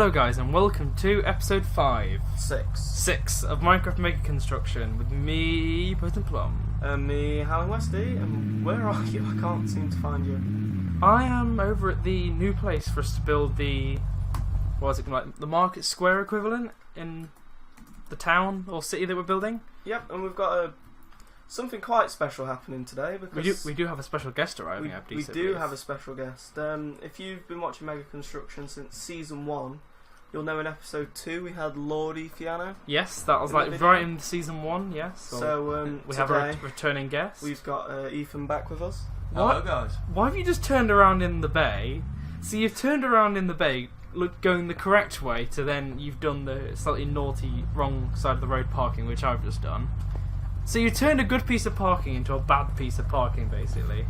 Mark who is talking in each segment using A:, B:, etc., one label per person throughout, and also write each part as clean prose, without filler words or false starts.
A: Hello guys and welcome to episode 5.
B: 6
A: of Minecraft Mega Construction with me, Burton Plum.
B: Me, Howling Westy, and where are you? I can't seem to find you.
A: I am over at the new place for us to build the, what is it, like the market square equivalent in the town or city that we're building.
B: Yep, and we've got something quite special happening today because
A: we do have a special guest arriving.
B: We do have a special guest. If you've been watching Mega Construction since season 1, you'll know in episode 2 we had Lordy Fiano.
A: Yes, that was like right in season 1. Yes.
B: So
A: we have a returning guest.
B: We've got Ethan back with us.
C: Hello guys.
A: Why have you just turned around in the bay? So you've turned around in the bay, going the correct way, to then you've done the slightly naughty wrong side of the road parking, which I've just done. So you turned a good piece of parking into a bad piece of parking, basically.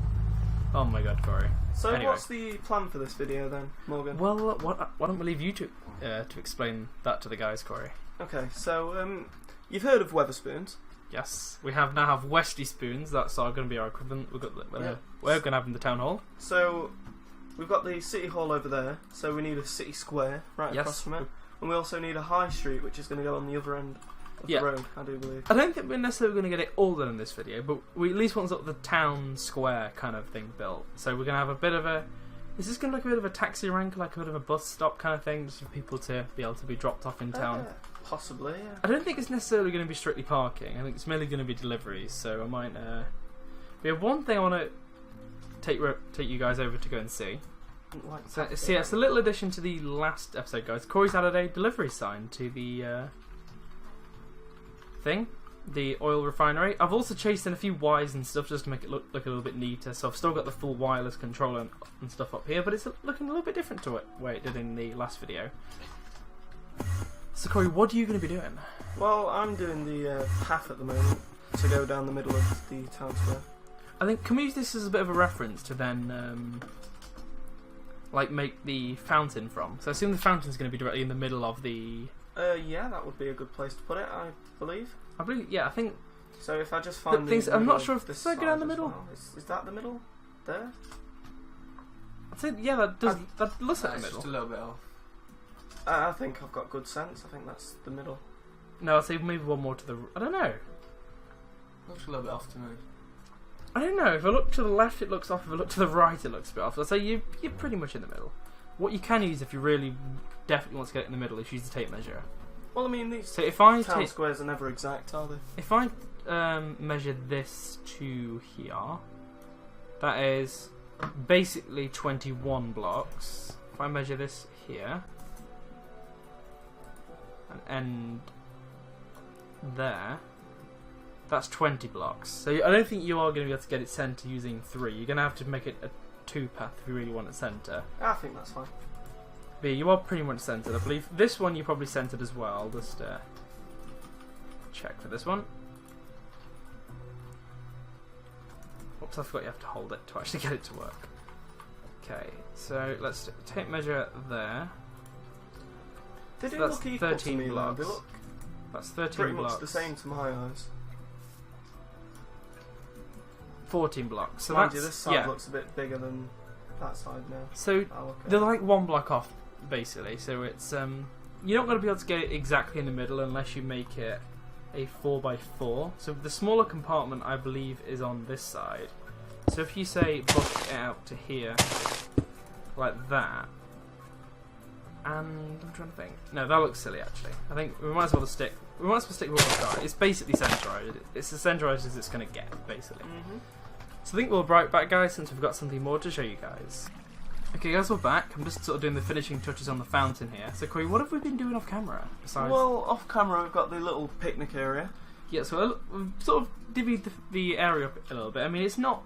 A: Oh my god, Corey.
B: So
A: anyway.
B: What's the plan for this video then, Morgan?
A: Well, why don't we leave you to explain that to the guys, Corey?
B: Okay, so you've heard of Weatherspoons?
A: Yes, we now have Westy spoons. That's going to be our equivalent. We're going to have in the town hall.
B: So we've got the city hall over there. So we need a city square right across from it, and we also need a high street, which is going to go on the other end of the road, I do believe.
A: I don't think we're necessarily going to get it all done in this video, but we at least want sort of the town square kind of thing built. So we're going to have a bit of a... Is this going to look a bit of a taxi rank, like a bit of a bus stop kind of thing, just for people to be able to be dropped off in town?
B: Possibly, yeah.
A: I don't think it's necessarily going to be strictly parking. I think it's mainly going to be deliveries, so I might... We have one thing I want to take you guys over to go and see. So it's a little addition to the last episode, guys. Corey's added a delivery sign to the... the oil refinery. I've also chased in a few wires and stuff just to make it look a little bit neater, so I've still got the full wireless controller and stuff up here, but it's looking a little bit different to the way it did in the last video. So Corey, what are you going to be doing?
B: Well, I'm doing the path at the moment to go down the middle of the town square.
A: I think, can we use this as a bit of a reference to then like make the fountain from? So I assume the fountain's going to be directly in the middle of the...
B: yeah, that would be a good place to put it, I believe.
A: Yeah, I think...
B: So if I just find the
A: things, I'm not sure if this is down the middle.
B: Well. Is that the middle? There?
A: I'd say, yeah, that looks like the middle.
C: Just a little bit off.
B: I think I've got good sense. I think that's the middle.
A: No, I'd say maybe one more to the... I don't know.
C: Looks a little bit off to me.
A: I don't know. If I look to the left, it looks off. If I look to the right, it looks a bit off. I'd say you're pretty much in the middle. What you can use if you really definitely want to get it in the middle is use the tape measure.
B: Well, I mean, these town squares are never exact, are they?
A: If I measure this to here, that is basically 21 blocks. If I measure this here and end there, that's 20 blocks. So I don't think you are going to be able to get it centre using 3. You're going to have to make it a 2-path if you really want it centre.
B: I think that's fine.
A: But you are pretty much centred, I believe. This one you probably centred as well. I'll just check for this one. Oops, I forgot you have to hold it to actually get it to work. Okay, so let's take measure there.
B: They do
A: So that's
B: look equal
A: 13
B: to me,
A: blocks.
B: They look
A: That's 13
B: pretty
A: blocks.
B: much the same to my eyes. 14
A: blocks. So
B: mind
A: that's,
B: you, this side looks a bit bigger than that side now.
A: So they're like 1 block off, basically. So it's you're not going to be able to get it exactly in the middle unless you make it a 4x4. So the smaller compartment, I believe, is on this side. So if you say book it out to here, like that, and I'm trying to think. No, that looks silly actually. I think we might as well stick. We might as well stick with what we've got. It's basically centralised. It's as centralised as it's going to get, basically. So I think we'll be right back, guys, since we've got something more to show you guys. Okay, guys, we're back. I'm just sort of doing the finishing touches on the fountain here. So, Corey, what have we been doing off camera? Besides...
B: Well, off camera we've got the little picnic area.
A: Yeah, so we've sort of divvied the area up a little bit. I mean, it's not...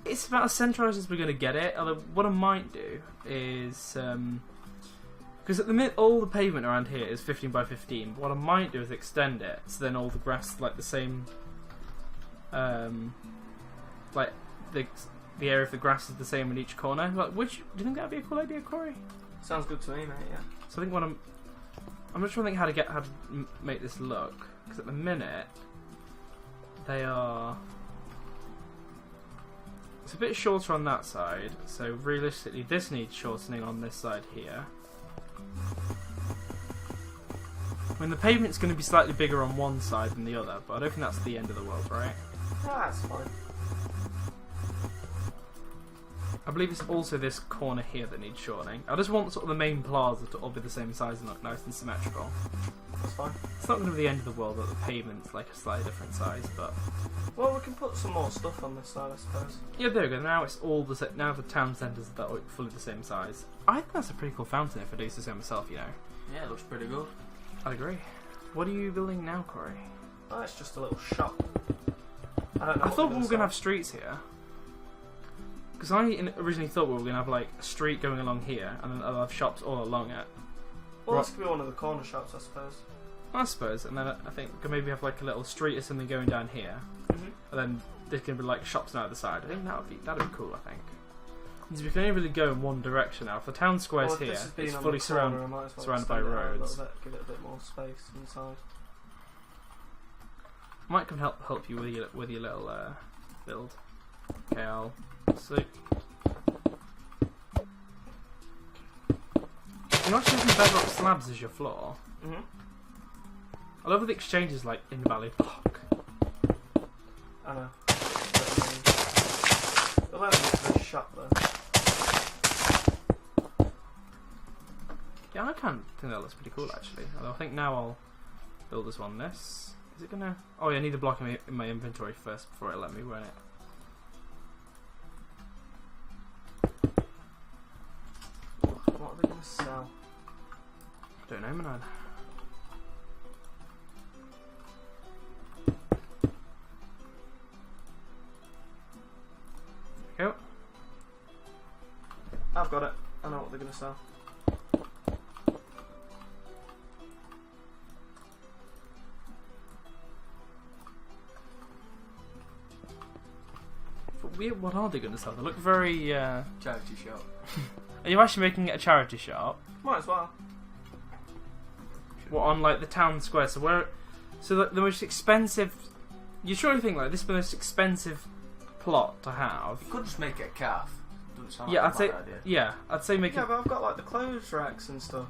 A: It's about as centralised as we're going to get it. Although, what I might do is... because at the minute, all the pavement around here is 15 by 15. But what I might do is extend it, so then all the grass, like the same... like, the area of the grass is the same in each corner. Like, do you think that would be a cool idea, Corey?
B: Sounds good to me, mate. Yeah.
A: So I think I'm just trying to think how to make this look, because at the minute they are. It's a bit shorter on that side, so realistically this needs shortening on this side here. I mean, the pavement's going to be slightly bigger on one side than the other, but I don't think that's the end of the world, right?
B: Yeah, that's fine.
A: I believe it's also this corner here that needs shortening. I just want sort of the main plaza to all be the same size and look nice and symmetrical.
B: That's fine.
A: It's not going to be the end of the world that the pavement's like a slightly different size, but...
B: Well, we can put some more stuff on this side, I suppose.
A: Yeah, there we go. Now it's all the now the town centres are fully the same size. I think that's a pretty cool fountain if I do so myself, you know.
C: Yeah, it looks pretty good.
A: I'd agree. What are you building now, Corey?
B: Oh, it's just a little shop. I don't know.
A: I thought we were going to have streets here. Because I originally thought we were going to have like a street going along here and then I'll have shops all along it.
B: Well, this could be one of the corner shops, I suppose.
A: I suppose, and then I think we could maybe have like a little street or something going down here, and then there can be like shops on either side. I think that'd be cool. I think because we can only really go in one direction now. If the town square's here, it's fully surrounded by roads.
B: Give it a bit more space inside.
A: I might come help you with your little build. Okay, I'll see. You're actually using bedrock slabs as your floor. I love the exchanges like in Valley Block.
B: I know. The level is shop though.
A: Yeah, I kind of think that looks pretty cool actually. Although I think now I'll build this one. Is it gonna? Oh yeah, I need a block in my inventory first before it let me run it.
B: What are they gonna sell?
A: I don't know, man. Go.
B: I've got it. I know what they're going to sell.
A: What are they going to sell? They look very...
C: Charity shop.
A: Are you actually making it a charity shop?
B: Might as well.
A: What, on like the town square? So where... So the most expensive... You surely think like this is the most expensive plot to have.
C: You could just make it a calf. Doesn't sound
A: Yeah,
C: like
A: I'd
C: a
A: say.
C: bad idea.
A: Yeah, I'd say make
B: Yeah,
A: it.
B: but I've got like the clothes racks and stuff.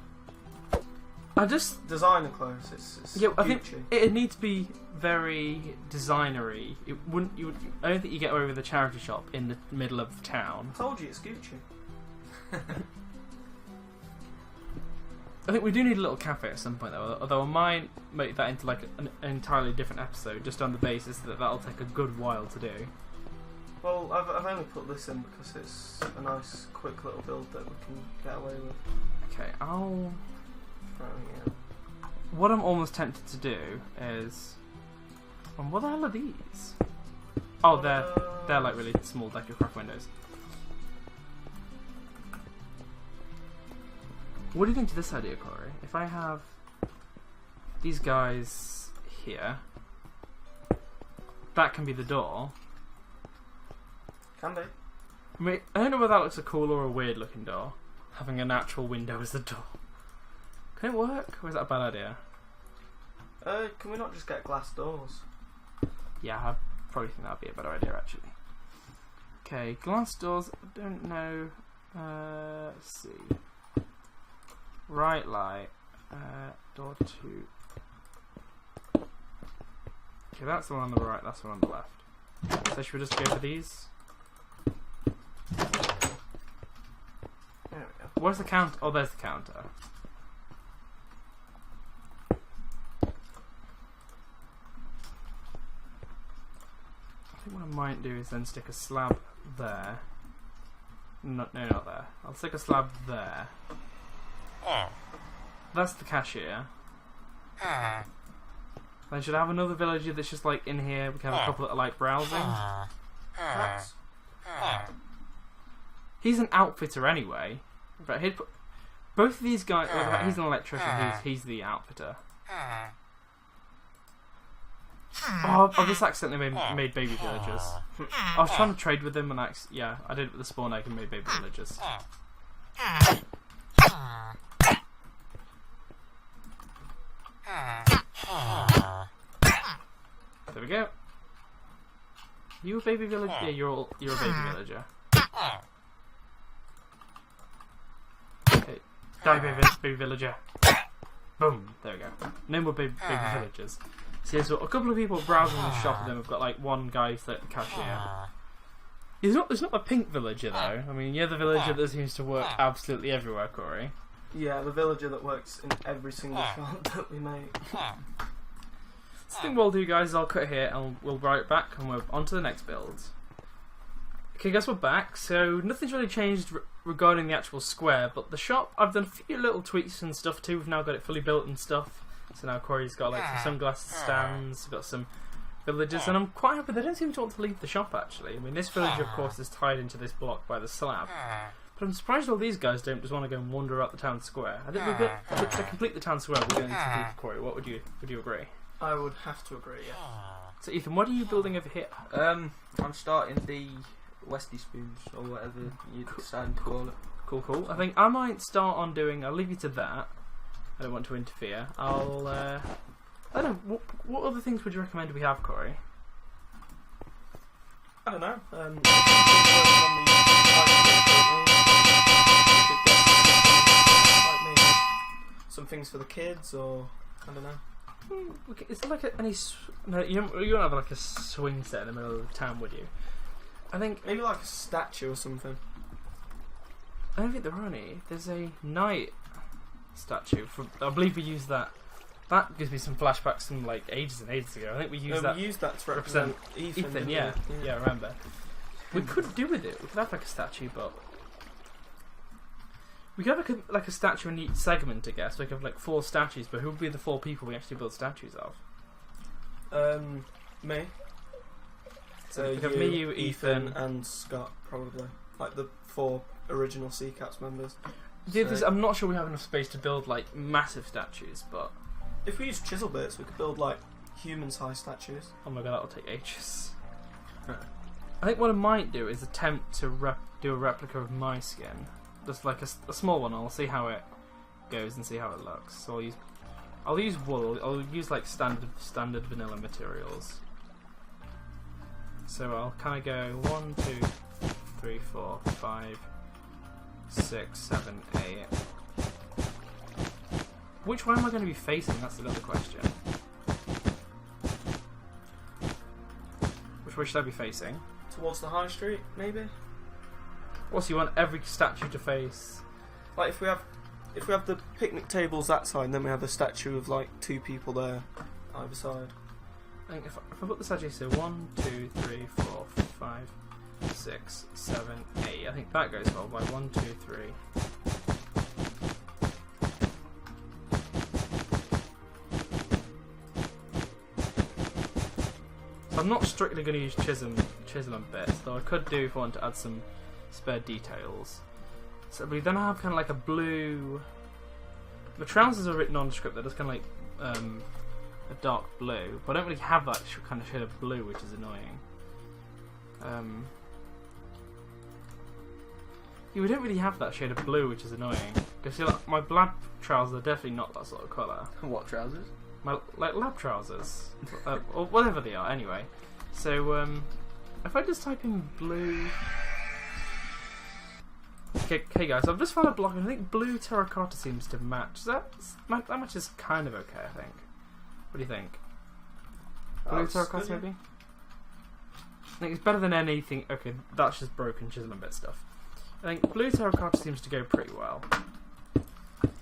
A: I just.
B: Designer clothes. It's
A: Yeah, I
B: Gucci.
A: think it'd need to be very designery. It wouldn't. I don't think you get away with a charity shop in the middle of town.
B: I told you it's Gucci.
A: I think we do need a little cafe at some point, though. Although I might make that into like an entirely different episode, just on the basis that that'll take a good while to do.
B: Well, I've only put this in because it's a nice, quick little build that we can get away with.
A: Okay, I'll.
B: Throwing it in.
A: What I'm almost tempted to do is. What the hell are these? Oh, they're like really small deco craft windows. What do you think to this idea, Corey? If I have these guys here, that can be the door.
B: Can be.
A: I mean, I don't know whether that looks a cool or a weird looking door, having an actual window as the door. Can it work, or is that a bad idea?
B: Can we not just get glass doors?
A: Yeah, I probably think that'd be a better idea actually. Okay, glass doors. I don't know. Let's see. Right light. Door 2. Okay, that's the one on the right. That's the one on the left. So should we just go for these?
B: There we go.
A: Where's the counter? Oh, there's the counter. I think what I might do is then stick a slab there. No, not there. I'll stick a slab there. That's the cashier. Then should I have another villager that's just like in here? We can have a couple that are like browsing.
B: Perhaps.
A: He's an outfitter anyway. But he'd put both of these guys. He's an electrician. He's the outfitter. Oh, I've just accidentally made baby villagers. I was trying to trade with them, and I did it with the spawn egg and made baby villagers. There we go. You a baby villager? Yeah, you're a baby villager. Okay, die baby villager. Boom. There we go. No more big villagers. So yeah, so a couple of people browsing the shop, and then we've got like one guy who's like the cashier. There's not a pink villager though. I mean, you're the villager that seems to work absolutely everywhere, Corey.
B: Yeah, the villager that works in every single shop that we make.
A: So I think what I'll do, guys, is I'll cut here and we'll be right back and we're on to the next build. Okay, guys, we're back. So nothing's really changed regarding the actual square, but the shop, I've done a few little tweaks and stuff too. We've now got it fully built and stuff. So now Corey's got like some sunglasses stands, got some villagers, and I'm quite happy. They don't seem to want to leave the shop actually. I mean, this villager, of course, is tied into this block by the slab. But I'm surprised all these guys don't just want to go and wander out the town square. I think to complete the town square, we're going to complete Corey. What would you agree?
B: I would have to agree, yeah.
A: So Ethan, what are you building over here?
C: I'm starting the Westy spoons, or whatever you decide to call it.
A: Cool. I think I might start on doing. I'll leave you to that. I don't want to interfere. I don't know. What other things would you recommend we have, Corey?
B: I don't know. Some things for the kids, or I don't know.
A: Is there like no, you don't have like a swing set in the middle of the town, would you? I think
B: maybe like a statue or something.
A: I don't think there are any. There's a knight statue. I believe we used that. That gives me some flashbacks from like ages and ages ago. I think we used that.
B: We used that to represent Ethan.
A: Yeah, I remember. We could do with it. We could have like a statue, but we could have like a statue in each segment, I guess. We could have like 4 statues, but who would be the 4 people we actually build statues of?
B: Me.
A: So we have me, you, Ethan,
B: and Scott, probably. Like the 4 original Sea Cats members.
A: Yeah, I'm not sure we have enough space to build like massive statues, but
B: if we use chisel bits, we could build like human-sized statues.
A: Oh my god, that'll take ages. I think what I might do is attempt to do a replica of my skin, just like a small one. I'll see how it goes and see how it looks. So I'll use wool. I'll use like standard vanilla materials. So I'll kind of go 1, 2, 3, 4, 5, 6, 7, 8. Which way am I going to be facing? That's another question. Which way should I be facing?
B: Towards the high street, maybe.
A: Also, you want every statue to face.
B: Like if we have the picnic tables that side, then we have a statue of like 2 people there, either side.
A: I think if I put the statue, so 1, 2, 3, 4, 5, 6, 7, 8. I think that goes well by 1, 2, 3. So I'm not strictly going to use chisel and bits, though I could do if I want to add some spare details. So we then have kind of like a blue. The trousers are written nondescript. They're just kind of like a dark blue, but I don't really have that kind of shade of blue, which is annoying. Yeah, we don't really have that shade of blue, which is annoying. Because like, my lab trousers are definitely not that sort of colour.
C: What trousers?
A: My lab trousers, or whatever they are. Anyway, so if I just type in blue. Okay, guys, I've just found a block, and I think blue terracotta seems to match. That matches kind of okay, I think. What do you think? Blue terracotta, maybe? I think it's better than anything. Okay, that's just broken chisel and bit stuff. I think blue terracotta seems to go pretty well.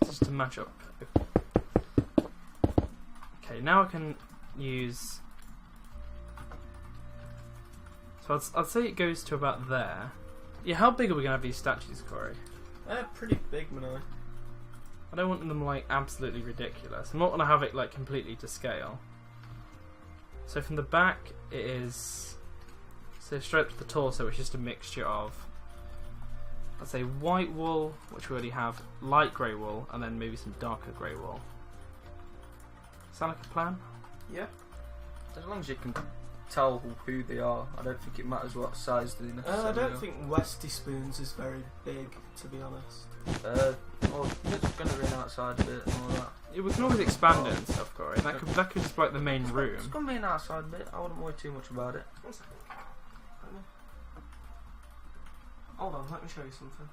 A: Just to match up. Okay, now I can use. So I'd say it goes to about there. Yeah, how big are we going to have these statues, Corey?
B: They're pretty big, Manai.
A: I don't want them like absolutely ridiculous. I'm not going to have it like completely to scale. So from the back it is, so straight up to the torso, which is just a mixture of, let's say, white wool, which we already have, light grey wool, and then maybe some darker grey wool. Sound like a plan?
B: Yeah.
C: As long as you can tell who they are, I don't think it matters what size they necessarily
B: I don't think Westy Spoons is very big, to be honest.
C: Well, it's going to run outside a bit and all that.
A: Yeah, we can always expand it and stuff, Corey. That could just be like the main room.
C: It's going to be an outside bit. I wouldn't worry too much about it.
B: One second. Hold on, let me show you something.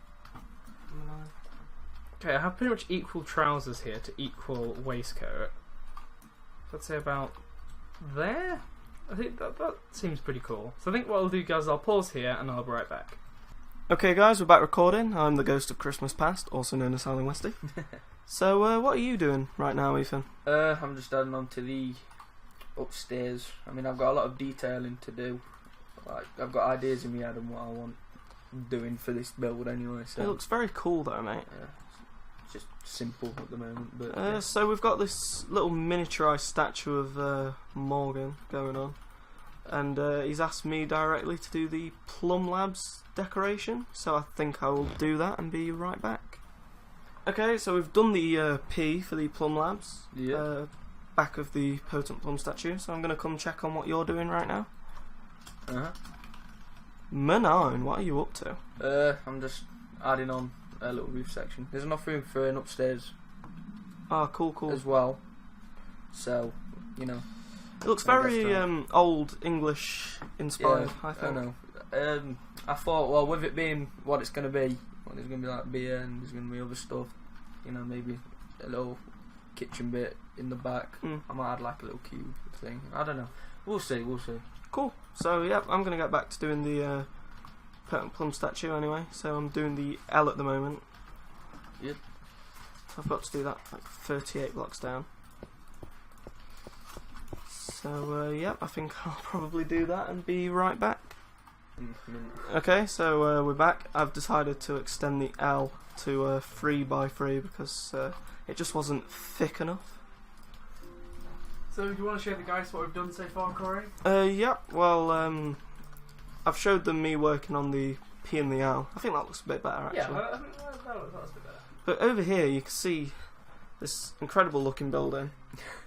A: Okay, I have pretty much equal trousers here to equal waistcoat. So I'd say about there? I think that seems pretty cool. So I think what I'll do, guys, I'll pause here and I'll be right back.
B: Okay guys, we're back recording. I'm the ghost of Christmas past, also known as Howling Westy. So what are you doing right now, Ethan?
C: I'm just heading on to the upstairs. I mean, I've got a lot of detailing to do. Like, I've got ideas in my head on what I want doing for this build anyway. So
B: It looks very cool though, mate.
C: yeah, it's just simple at the moment. But yeah.
B: So we've got this little miniaturised statue of Morgan going on. And he's asked me directly to do the Plum Labs decoration, so I think I will do that and be right back. Okay, so we've done the P for the Plum Labs, back of the Potent Plum statue, so I'm going to come check on what you're doing right now. Menine, what are you up to?
C: I'm just adding on a little roof section. There's enough room for an upstairs
B: Cool.
C: as well, so, you know.
B: It looks very old English inspired,
C: Yeah,
B: I think.
C: I know. I thought, well, with it being what it's going to be, well, there's going to be like beer and there's going to be other stuff, you know, maybe a little kitchen bit in the back. I might add like a little cube thing. I don't know. We'll see.
B: Cool. So, yeah, I'm going to get back to doing the Potent Plum statue anyway. So I'm doing the L at the moment.
C: Yep.
B: So I've got to do that like 38 blocks down. So, yeah, I think I'll probably do that and be right back. Okay, so we're back. I've decided to extend the L to 3x3 because it just wasn't thick enough.
A: So do you want to show the guys what we've done so far, Corey?
B: Yeah, well, I've showed them me working on the P and the L. I think that looks a bit better, actually.
A: Yeah, I think that looks a bit better.
B: But over here you can see this incredible looking building.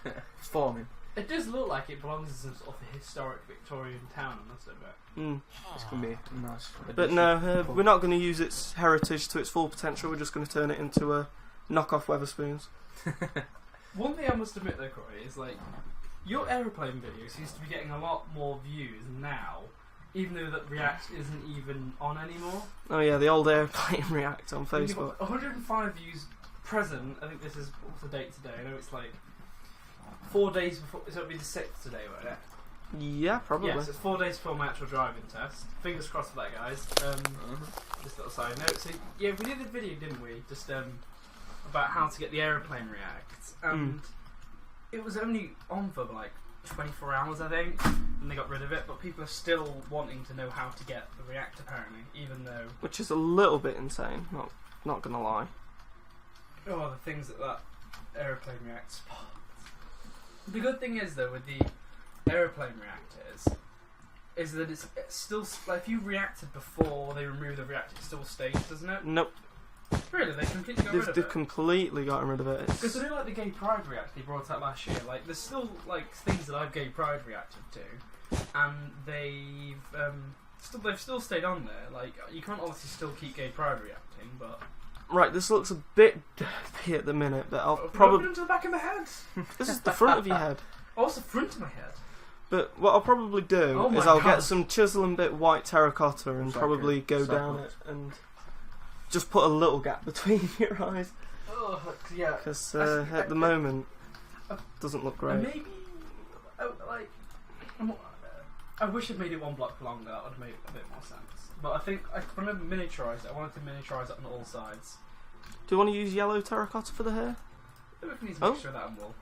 C: It's forming.
A: It does look like it belongs in some sort of historic Victorian town, I must admit.
C: It's going to be nice.
B: But no, we're not going to use its heritage to its full potential. We're just going to turn it into a knockoff Weatherspoons.
A: One thing I must admit though, Corey, is like your aeroplane video seems to be getting a lot more views now, even though that React isn't even on anymore.
B: Oh yeah, the old airplane React on Facebook.
A: 105 views present. I think this is what's the date today. I know it's like 4 days before. So it'll be the 6th today, won't it?
B: Yeah, probably.
A: Yes, it's 4 days before my actual driving test. Fingers crossed for that, guys. Just a little side note. So yeah, we did a video, didn't we? Just about how to get the aeroplane React, and it was only on for like 24 hours, I think, and they got rid of it. But people are still wanting to know how to get the React, apparently, even though.
B: Which is a little bit insane. Not gonna lie.
A: Oh, the things that aeroplane React. The good thing is though with the aeroplane reactors is that it's still like if you reacted before they remove the reactor, it still stays, doesn't it?
B: Nope.
A: Really, they completely got rid of it.
B: They've completely gotten rid of it.
A: Because I do like the Gay Pride reactor they brought out last year. Like there's still like things that I've Gay Pride reacted to, and they've still stayed on there. Like you can't obviously still keep Gay Pride reacting, but.
B: Right, this looks a bit dirty at the minute, but I'll
A: Put
B: probably.
A: it to the back of my head.
B: This is the front of your head.
A: Oh, it's the front of my head.
B: But what I'll probably do is I'll get some chisel and bit white terracotta and probably go down it and just put a little gap between your eyes.
A: Oh, yeah.
B: Because at the moment, it doesn't look great.
A: Maybe, I wish I'd made it one block longer. That would make a bit more sense. But I think I remember miniaturise it. I wanted to miniaturise it on all sides.
B: Do you want to use yellow terracotta for the hair?
A: Maybe we can use a mixture of that and wool.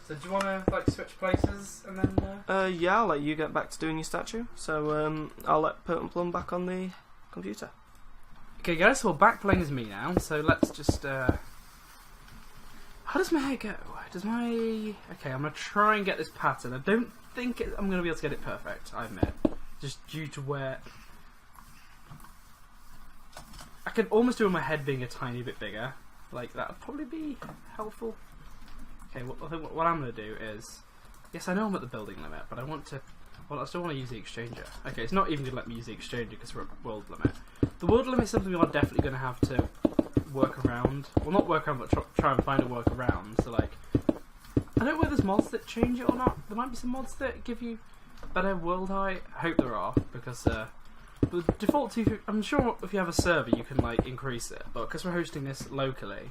A: So do you want to like switch places and then?
B: Yeah, I'll let you get back to doing your statue. So I'll let Potent Plum back on the computer.
A: Okay, guys. So we're back playing as me now. So let's just. How does my hair go? Okay, I'm gonna try and get this pattern. I don't think I'm gonna be able to get it perfect. I admit, just due to where. I could almost do with my head being a tiny bit bigger. Like, that would probably be helpful. Okay, I think what I'm going to do is... Yes, I know I'm at the building limit, but I want to... Well, I still want to use the exchanger. Okay, it's not even going to let me use the exchanger because we're at world limit. The world limit is something we are definitely going to have to work around. Well, not work around, but try and find a work around. So, like... I don't know whether there's mods that change it or not. There might be some mods that give you better world height. I hope there are, because... the default, I'm sure if you have a server you can like increase it, but because we're hosting this locally,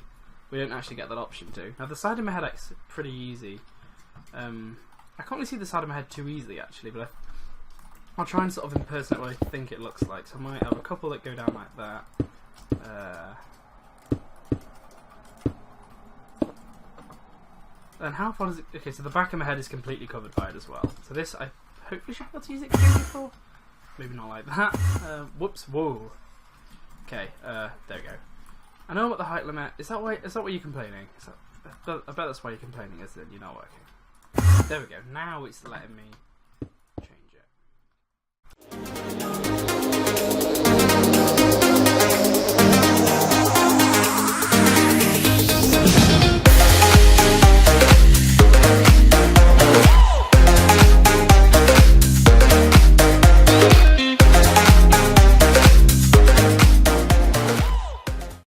A: we don't actually get that option to. Now the side of my head is pretty easy. I can't really see the side of my head too easily actually, but I'll try and sort of impersonate what I think it looks like. So I might have a couple that go down like that. And how far does it... Okay, so the back of my head is completely covered by it as well. So this, I hopefully should be able to use exposure for. Maybe not like that. Whoops, whoa. Okay, there we go. I know what the height limit... Is that why you're complaining? I bet that's why you're complaining, isn't it? You're not working. There we go. Now it's letting me